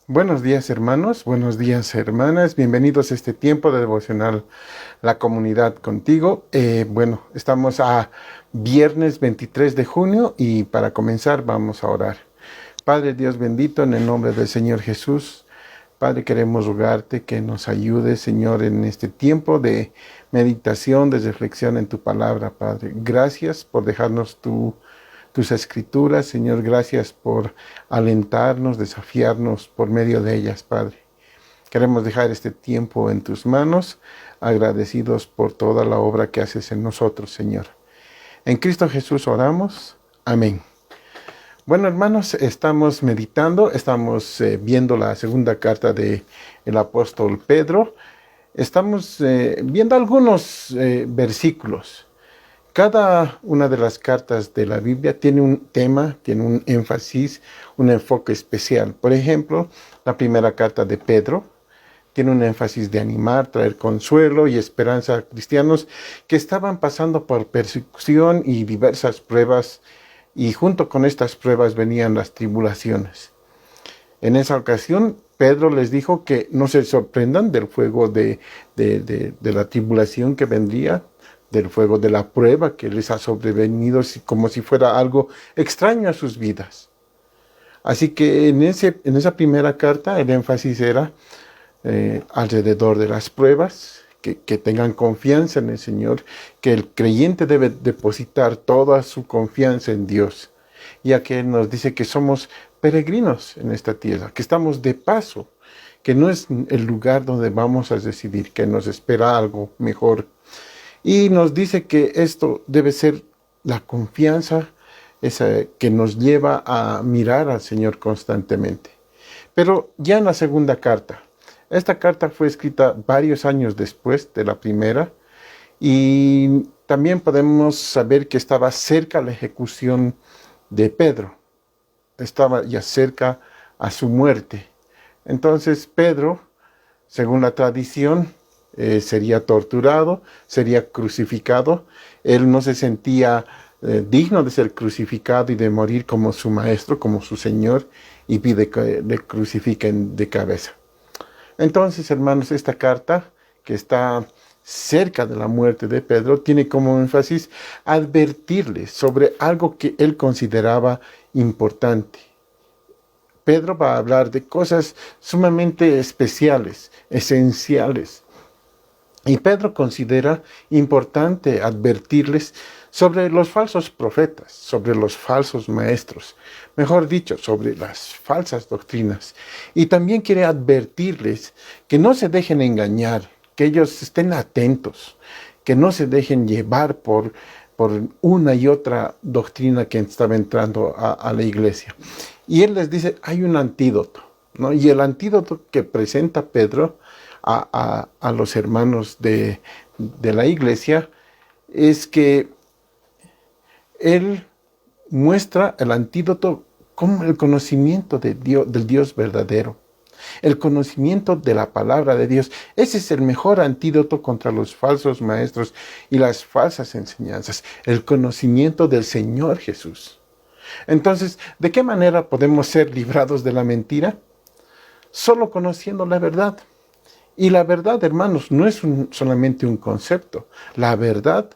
Buenos días hermanos, buenos días hermanas, bienvenidos a este tiempo de devocional La Comunidad Contigo. Estamos a viernes 23 de junio y para comenzar vamos a orar. Padre Dios bendito, en el nombre del Señor Jesús, Padre, queremos rogarte que nos ayudes, Señor, en este tiempo de meditación, de reflexión en tu palabra, Padre. Gracias por dejarnos tus escrituras, Señor, gracias por alentarnos, desafiarnos por medio de ellas, Padre. Queremos dejar este tiempo en tus manos, agradecidos por toda la obra que haces en nosotros, Señor. En Cristo Jesús oramos. Amén. Bueno, hermanos, estamos meditando, estamos viendo la segunda carta del apóstol Pedro. Estamos viendo algunos versículos. Cada una de las cartas de la Biblia tiene un tema, tiene un énfasis, un enfoque especial. Por ejemplo, la primera carta de Pedro tiene un énfasis de animar, traer consuelo y esperanza a cristianos que estaban pasando por persecución y diversas pruebas, y junto con estas pruebas venían las tribulaciones. En esa ocasión, Pedro les dijo que no se sorprendan del fuego de la tribulación que vendría, del fuego de la prueba que les ha sobrevenido como si fuera algo extraño a sus vidas. Así que en esa primera carta el énfasis era alrededor de las pruebas, que tengan confianza en el Señor, que el creyente debe depositar toda su confianza en Dios, ya que Él nos dice que somos peregrinos en esta tierra, que estamos de paso, que no es el lugar donde vamos a residir, que nos espera algo mejor. Y nos dice que esto debe ser la confianza esa que nos lleva a mirar al Señor constantemente. Pero ya en la segunda carta, esta carta fue escrita varios años después de la primera, y también podemos saber que estaba cerca la ejecución de Pedro, estaba ya cerca a su muerte. Entonces Pedro, según la tradición, sería torturado, sería crucificado. Él no se sentía digno de ser crucificado y de morir como su maestro, como su Señor, y pide que le crucifiquen de cabeza. Entonces, hermanos, esta carta, que está cerca de la muerte de Pedro, tiene como énfasis advertirles sobre algo que él consideraba importante. Pedro va a hablar de cosas sumamente especiales, esenciales. Y Pedro considera importante advertirles sobre los falsos profetas, sobre los falsos maestros, mejor dicho, sobre las falsas doctrinas. Y también quiere advertirles que no se dejen engañar, que ellos estén atentos, que no se dejen llevar por una y otra doctrina que estaba entrando a la iglesia. Y él les dice, hay un antídoto, ¿no? Y el antídoto que presenta Pedro a los hermanos de la iglesia es que él muestra el antídoto como el conocimiento de Dios, del Dios verdadero, el conocimiento de la palabra de Dios. Ese es el mejor antídoto contra los falsos maestros y las falsas enseñanzas, el conocimiento del Señor Jesús. Entonces, ¿de qué manera podemos ser librados de la mentira? Solo conociendo la verdad. Y la verdad, hermanos, no es solamente un concepto. La verdad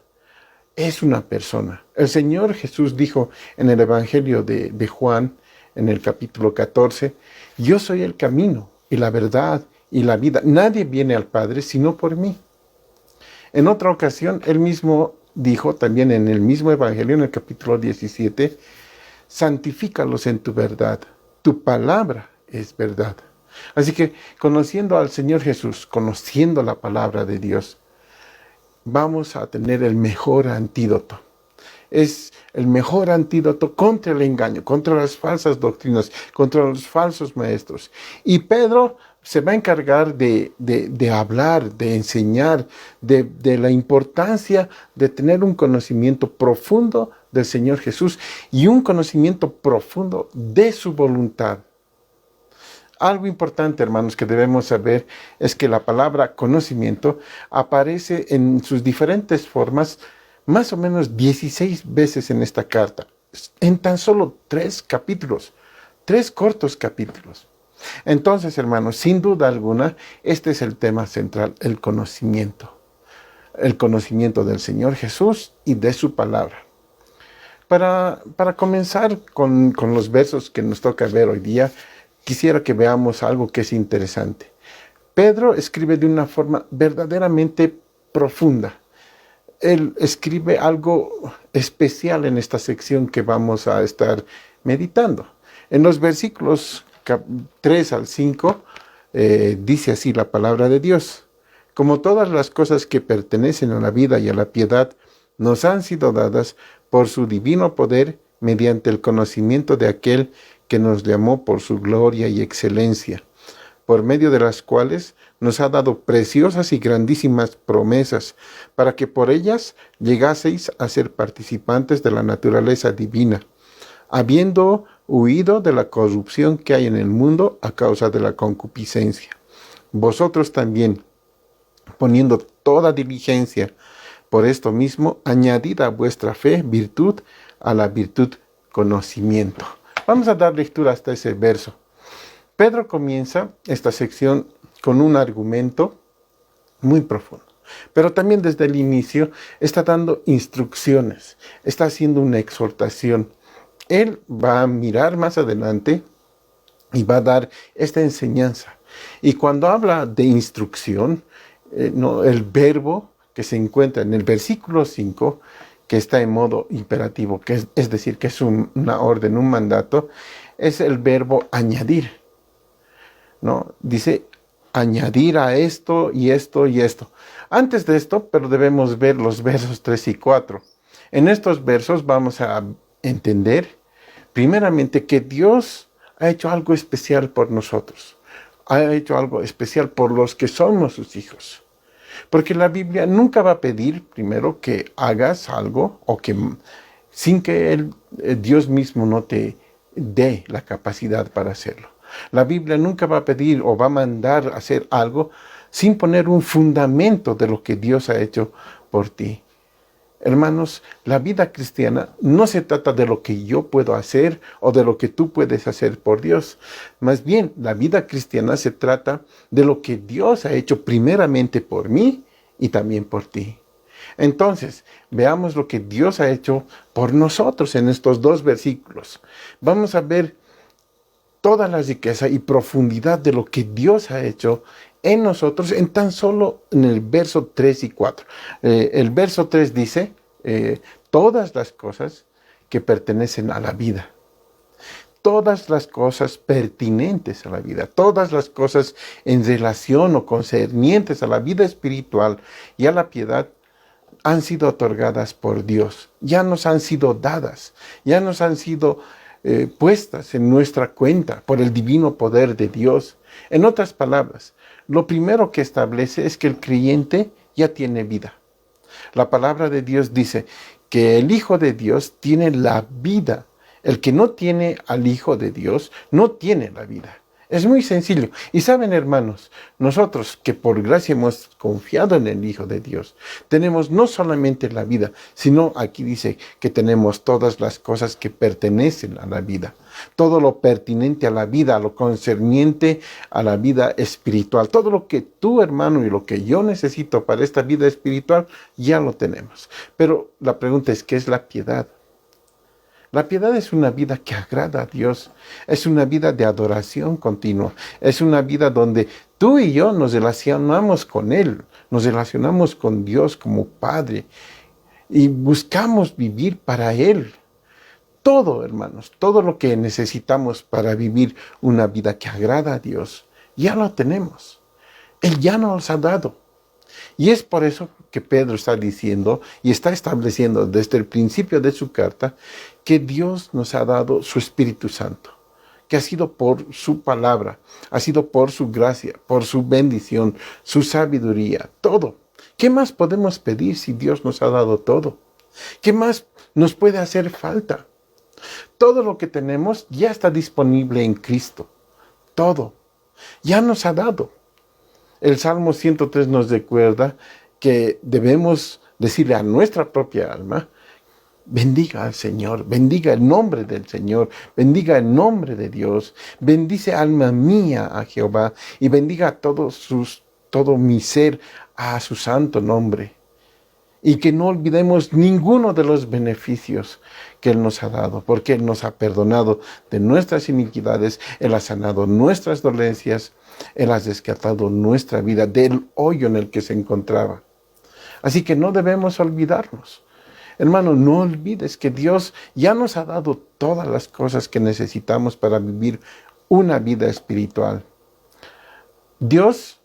es una persona. El Señor Jesús dijo en el Evangelio de Juan, en el capítulo 14, yo soy el camino y la verdad y la vida. Nadie viene al Padre sino por mí. En otra ocasión, él mismo dijo, también en el mismo Evangelio, en el capítulo 17, santifícalos en tu verdad. Tu palabra es verdad. Así que conociendo al Señor Jesús, conociendo la palabra de Dios, vamos a tener el mejor antídoto. Es el mejor antídoto contra el engaño, contra las falsas doctrinas, contra los falsos maestros. Y Pedro se va a encargar de hablar, de enseñar, de la importancia de tener un conocimiento profundo del Señor Jesús y un conocimiento profundo de su voluntad. Algo importante, hermanos, que debemos saber es que la palabra conocimiento aparece en sus diferentes formas más o menos 16 veces en esta carta, en tan solo 3 capítulos, 3 cortos capítulos. Entonces, hermanos, sin duda alguna, este es el tema central, el conocimiento. El conocimiento del Señor Jesús y de su palabra. Para comenzar con los versos que nos toca ver hoy día, quisiera que veamos algo que es interesante. Pedro escribe de una forma verdaderamente profunda. Él escribe algo especial en esta sección que vamos a estar meditando. En los versículos 3 al 5, dice así la palabra de Dios. Como todas las cosas que pertenecen a la vida y a la piedad, nos han sido dadas por su divino poder mediante el conocimiento de aquel que nos llamó por su gloria y excelencia, por medio de las cuales nos ha dado preciosas y grandísimas promesas, para que por ellas llegaseis a ser participantes de la naturaleza divina, habiendo huido de la corrupción que hay en el mundo a causa de la concupiscencia. Vosotros también, poniendo toda diligencia por esto mismo, añadid a vuestra fe virtud, a la virtud conocimiento. Vamos a dar lectura hasta ese verso. Pedro comienza esta sección con un argumento muy profundo, pero también desde el inicio está dando instrucciones, está haciendo una exhortación. Él va a mirar más adelante y va a dar esta enseñanza. Y cuando habla de instrucción, el verbo que se encuentra en el versículo 5, que está en modo imperativo, que es decir, que es una orden, un mandato, es el verbo añadir, ¿no? Dice añadir a esto y esto y esto. Antes de esto, pero debemos ver los versos 3 y 4. En estos versos vamos a entender, primeramente, que Dios ha hecho algo especial por nosotros. Ha hecho algo especial por los que somos sus hijos. Porque la Biblia nunca va a pedir, primero, que hagas algo o que sin que Dios mismo no te dé la capacidad para hacerlo. La Biblia nunca va a pedir o va a mandar hacer algo sin poner un fundamento de lo que Dios ha hecho por ti. Hermanos, la vida cristiana no se trata de lo que yo puedo hacer o de lo que tú puedes hacer por Dios. Más bien, la vida cristiana se trata de lo que Dios ha hecho primeramente por mí y también por ti. Entonces, veamos lo que Dios ha hecho por nosotros en estos dos versículos. Vamos a ver toda la riqueza y profundidad de lo que Dios ha hecho en nosotros en tan solo en el verso 3 y 4. El verso 3 dice, todas las cosas que pertenecen a la vida, todas las cosas pertinentes a la vida, todas las cosas en relación o concernientes a la vida espiritual y a la piedad han sido otorgadas por Dios, ya nos han sido dadas, ya nos han sido puestas en nuestra cuenta por el divino poder de Dios. En otras palabras, lo primero que establece es que el creyente ya tiene vida. La palabra de Dios dice que el Hijo de Dios tiene la vida. El que no tiene al Hijo de Dios no tiene la vida. Es muy sencillo. Y saben, hermanos, nosotros que por gracia hemos confiado en el Hijo de Dios, tenemos no solamente la vida, sino aquí dice que tenemos todas las cosas que pertenecen a la vida. Todo lo pertinente a la vida, a lo concerniente a la vida espiritual. Todo lo que tú, hermano, y lo que yo necesito para esta vida espiritual, ya lo tenemos. Pero la pregunta es, ¿qué es la piedad? La piedad es una vida que agrada a Dios, es una vida de adoración continua, es una vida donde tú y yo nos relacionamos con Él, nos relacionamos con Dios como Padre y buscamos vivir para Él. Todo, hermanos, todo lo que necesitamos para vivir una vida que agrada a Dios, ya lo tenemos. Él ya nos ha dado. Y es por eso que Pedro está diciendo y está estableciendo desde el principio de su carta que Dios nos ha dado su Espíritu Santo, que ha sido por su palabra, ha sido por su gracia, por su bendición, su sabiduría, todo. ¿Qué más podemos pedir si Dios nos ha dado todo? ¿Qué más nos puede hacer falta? Todo lo que tenemos ya está disponible en Cristo. Todo. Ya nos ha dado. El Salmo 103 nos recuerda que debemos decirle a nuestra propia alma bendiga al Señor, bendiga el nombre del Señor, bendiga el nombre de Dios. Bendice alma mía a Jehová y bendiga todo mi ser a su santo nombre. Y que no olvidemos ninguno de los beneficios que Él nos ha dado, porque Él nos ha perdonado de nuestras iniquidades, Él ha sanado nuestras dolencias, Él ha rescatado nuestra vida del hoyo en el que se encontraba. Así que no debemos olvidarnos. Hermano, no olvides que Dios ya nos ha dado todas las cosas que necesitamos para vivir una vida espiritual. Dios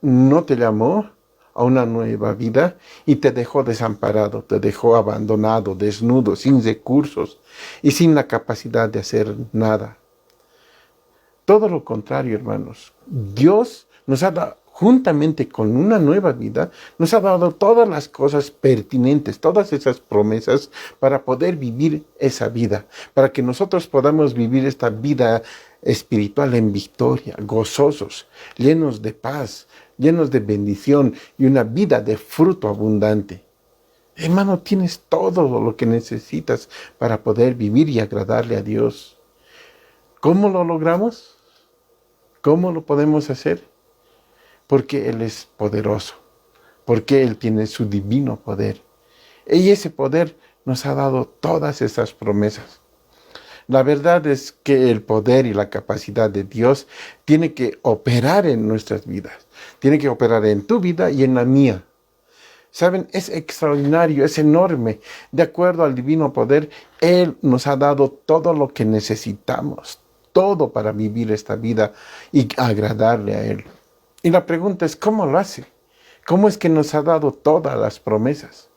no te llamó a una nueva vida y te dejó desamparado, te dejó abandonado, desnudo, sin recursos y sin la capacidad de hacer nada. Todo lo contrario, hermanos. Dios nos ha dado, juntamente con una nueva vida, nos ha dado todas las cosas pertinentes, todas esas promesas para poder vivir esa vida, para que nosotros podamos vivir esta vida espiritual en victoria, gozosos, llenos de paz, llenos de bendición y una vida de fruto abundante. Hermano, tienes todo lo que necesitas para poder vivir y agradarle a Dios. ¿Cómo lo logramos? ¿Cómo lo podemos hacer? Porque Él es poderoso, porque Él tiene su divino poder. Y ese poder nos ha dado todas esas promesas. La verdad es que el poder y la capacidad de Dios tiene que operar en nuestras vidas. Tiene que operar en tu vida y en la mía. ¿Saben? Es extraordinario, es enorme. De acuerdo al divino poder, Él nos ha dado todo lo que necesitamos. Todo para vivir esta vida y agradarle a Él. Y la pregunta es, ¿cómo lo hace? ¿Cómo es que nos ha dado todas las promesas?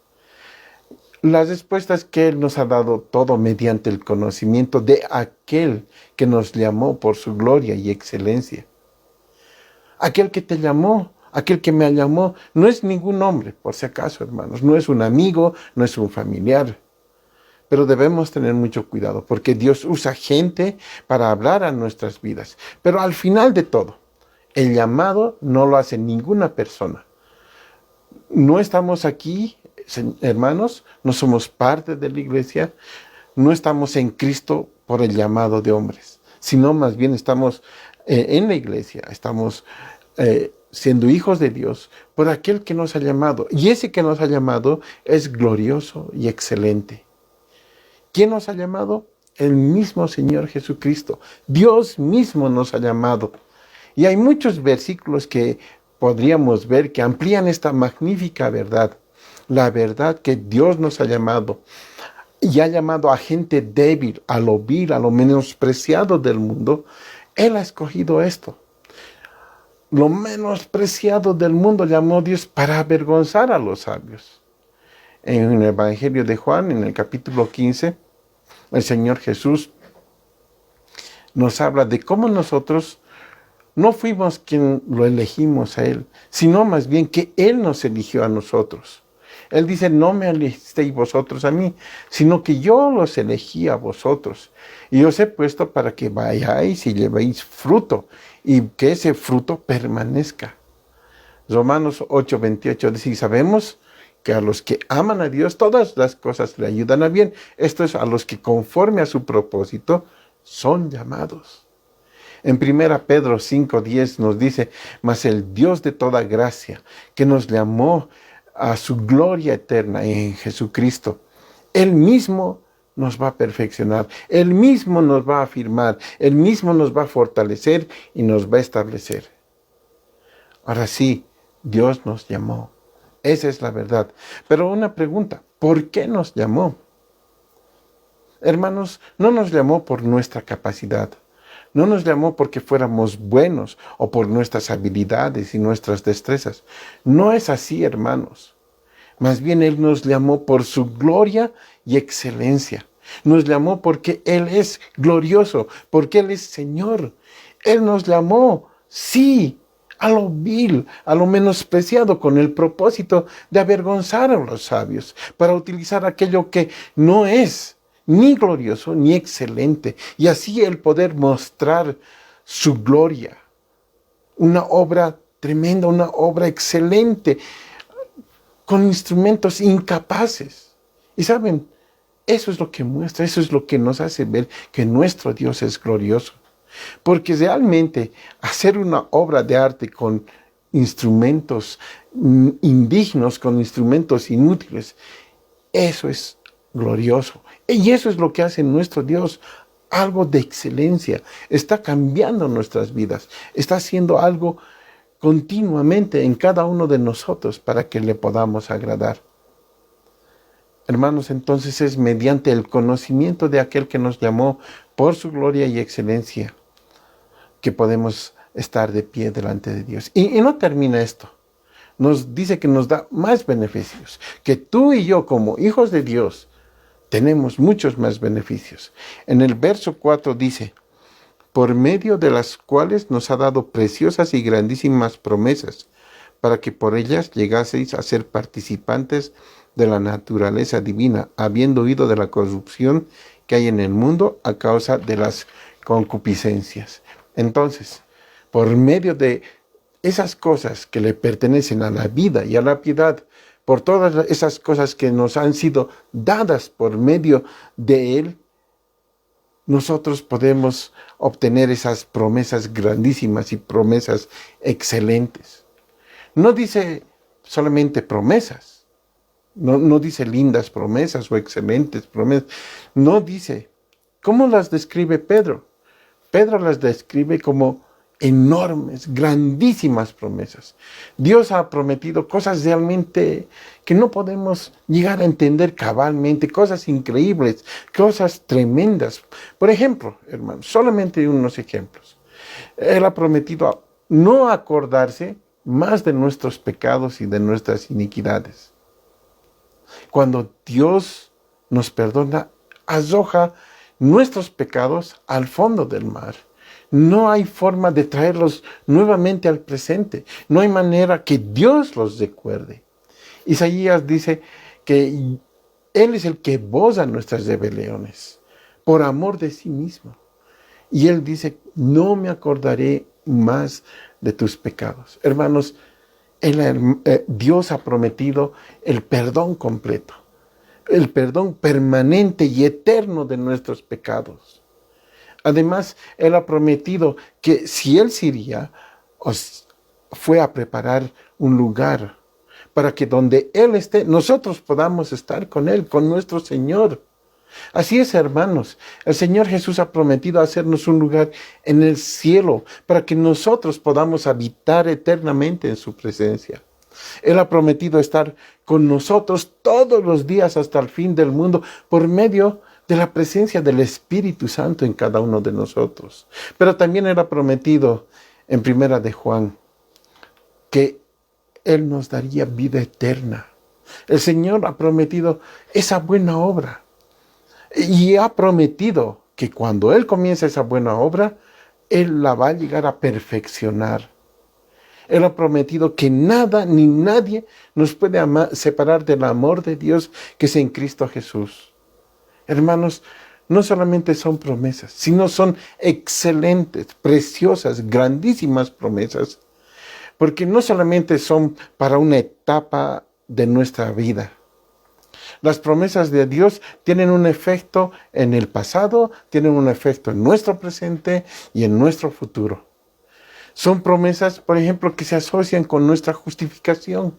La respuesta es que Él nos ha dado todo mediante el conocimiento de aquel que nos llamó por su gloria y excelencia. Aquel que te llamó, aquel que me llamó, no es ningún hombre, por si acaso, hermanos. No es un amigo, no es un familiar. Pero debemos tener mucho cuidado, porque Dios usa gente para hablar a nuestras vidas. Pero al final de todo, el llamado no lo hace ninguna persona. No estamos aquí, hermanos, no somos parte de la iglesia, no estamos en Cristo por el llamado de hombres, sino más bien estamos en la iglesia, estamos siendo hijos de Dios por aquel que nos ha llamado. Y ese que nos ha llamado es glorioso y excelente. ¿Quién nos ha llamado? El mismo Señor Jesucristo. Dios mismo nos ha llamado. Y hay muchos versículos que podríamos ver que amplían esta magnífica verdad. La verdad que Dios nos ha llamado. Y ha llamado a gente débil, a lo vil, a lo menospreciado del mundo. Él ha escogido esto. Lo menospreciado del mundo llamó Dios para avergonzar a los sabios. En el Evangelio de Juan, en el capítulo 15, el Señor Jesús nos habla de cómo nosotros no fuimos quien lo elegimos a Él, sino más bien que Él nos eligió a nosotros. Él dice, no me elegisteis vosotros a mí, sino que yo los elegí a vosotros. Y os he puesto para que vayáis y llevéis fruto, y que ese fruto permanezca. Romanos 8:28 dice, y sabemos que a los que aman a Dios, todas las cosas le ayudan a bien. Esto es a los que conforme a su propósito son llamados. En 1 Pedro 5:10 nos dice, mas el Dios de toda gracia, que nos llamó a su gloria eterna en Jesucristo, Él mismo nos va a perfeccionar, Él mismo nos va a afirmar, Él mismo nos va a fortalecer y nos va a establecer. Ahora sí, Dios nos llamó. Esa es la verdad. Pero una pregunta, ¿por qué nos llamó? Hermanos, no nos llamó por nuestra capacidad. No nos llamó porque fuéramos buenos o por nuestras habilidades y nuestras destrezas. No es así, hermanos. Más bien Él nos llamó por su gloria y excelencia. Nos llamó porque Él es glorioso, porque Él es Señor. Él nos llamó, sí, a lo vil, a lo menospreciado, con el propósito de avergonzar a los sabios, para utilizar aquello que no es ni glorioso ni excelente, y así el poder mostrar su gloria. Una obra tremenda, una obra excelente, con instrumentos incapaces. Y saben, Eso es lo que muestra, eso es lo que nos hace ver que nuestro Dios es glorioso. Porque realmente hacer una obra de arte con instrumentos indignos, con instrumentos inútiles, eso es glorioso. Y eso es lo que hace nuestro Dios, algo de excelencia. Está cambiando nuestras vidas, está haciendo algo continuamente en cada uno de nosotros para que le podamos agradar. Hermanos, entonces es mediante el conocimiento de aquel que nos llamó por su gloria y excelencia que podemos estar de pie delante de Dios. Y no termina esto. Nos dice que nos da más beneficios, que tú y yo como hijos de Dios tenemos muchos más beneficios. En el verso 4 dice, por medio de las cuales nos ha dado preciosas y grandísimas promesas, para que por ellas llegaseis a ser participantes de la naturaleza divina, habiendo huido de la corrupción que hay en el mundo a causa de las concupiscencias. Entonces, por medio de esas cosas que le pertenecen a la vida y a la piedad, por todas esas cosas que nos han sido dadas por medio de Él, nosotros podemos obtener esas promesas grandísimas y promesas excelentes. No dice solamente promesas, no dice lindas promesas o excelentes promesas, no dice. ¿Cómo las describe Pedro? Pedro las describe como enormes, grandísimas promesas. Dios ha prometido cosas realmente que no podemos llegar a entender cabalmente, cosas increíbles, cosas tremendas. Por ejemplo, hermanos, solamente unos ejemplos. Él ha prometido no acordarse más de nuestros pecados y de nuestras iniquidades. Cuando Dios nos perdona, arroja nuestros pecados al fondo del mar. No hay forma de traerlos nuevamente al presente. No hay manera que Dios los recuerde. Isaías dice que Él es el que borra nuestras rebeliones por amor de sí mismo. Y Él dice, no me acordaré más de tus pecados. Hermanos, Dios ha prometido el perdón completo, el perdón permanente y eterno de nuestros pecados. Además, Él ha prometido que si Él se iría, fue a preparar un lugar para que donde Él esté, nosotros podamos estar con Él, con nuestro Señor. Así es, hermanos, el Señor Jesús ha prometido hacernos un lugar en el cielo para que nosotros podamos habitar eternamente en su presencia. Él ha prometido estar con nosotros todos los días hasta el fin del mundo por medio de la presencia del Espíritu Santo en cada uno de nosotros. Pero también Él ha prometido en Primera de Juan que Él nos daría vida eterna. El Señor ha prometido esa buena obra. Y ha prometido que cuando Él comienza esa buena obra, Él la va a llegar a perfeccionar. Él ha prometido que nada ni nadie nos puede separar del amor de Dios que es en Cristo Jesús. Hermanos, no solamente son promesas, sino son excelentes, preciosas, grandísimas promesas. Porque no solamente son para una etapa de nuestra vida. Las promesas de Dios tienen un efecto en el pasado, tienen un efecto en nuestro presente y en nuestro futuro. Son promesas, por ejemplo, que se asocian con nuestra justificación.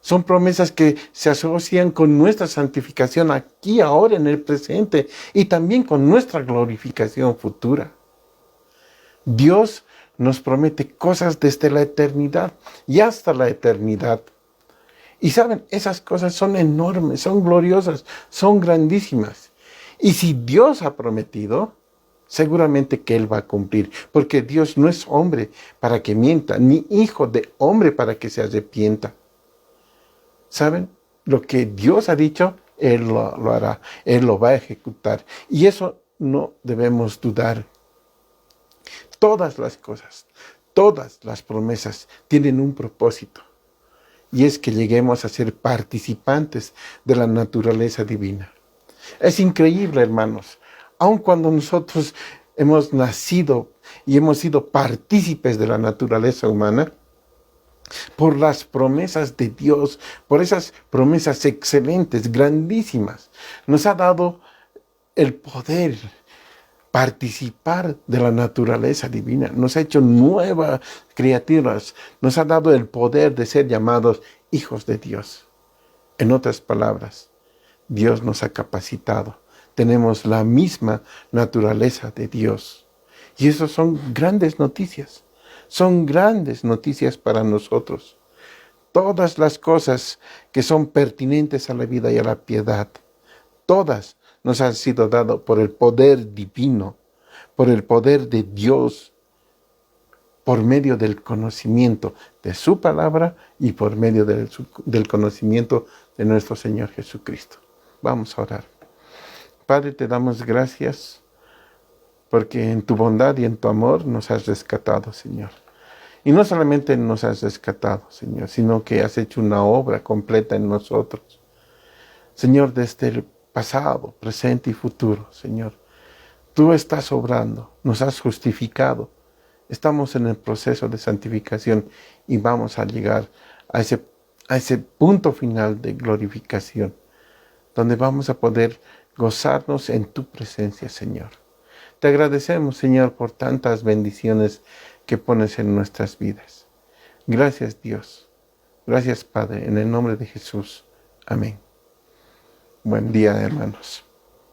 Son promesas que se asocian con nuestra santificación aquí, ahora, en el presente, y también con nuestra glorificación futura. Dios nos promete cosas desde la eternidad y hasta la eternidad. Y saben, esas cosas son enormes, son gloriosas, son grandísimas. Y si Dios ha prometido, seguramente que Él va a cumplir. Porque Dios no es hombre para que mienta, ni hijo de hombre para que se arrepienta. ¿Saben? Lo que Dios ha dicho, Él lo hará. Él lo va a ejecutar. Y eso no debemos dudar. Todas las cosas, todas las promesas tienen un propósito. Y es que lleguemos a ser participantes de la naturaleza divina. Es increíble, hermanos. Aun cuando nosotros hemos nacido y hemos sido partícipes de la naturaleza humana, por las promesas de Dios, por esas promesas excelentes, grandísimas. Nos ha dado el poder participar de la naturaleza divina. Nos ha hecho nuevas criaturas. Nos ha dado el poder de ser llamados hijos de Dios. En otras palabras, Dios nos ha capacitado. Tenemos la misma naturaleza de Dios. Y eso son grandes noticias. Son grandes noticias para nosotros. Todas las cosas que son pertinentes a la vida y a la piedad, todas nos han sido dadas por el poder divino, por el poder de Dios, por medio del conocimiento de su palabra y por medio del conocimiento de nuestro Señor Jesucristo. Vamos a orar. Padre, te damos gracias porque en tu bondad y en tu amor nos has rescatado, Señor. Y no solamente nos has rescatado, Señor, sino que has hecho una obra completa en nosotros. Señor, desde el pasado, presente y futuro, Señor, tú estás obrando, nos has justificado. Estamos en el proceso de santificación y vamos a llegar a ese punto final de glorificación, donde vamos a poder gozarnos en tu presencia, Señor. Te agradecemos, Señor, por tantas bendiciones que pones en nuestras vidas. Gracias, Dios. Gracias, Padre, en el nombre de Jesús. Amén. Buen día, hermanos.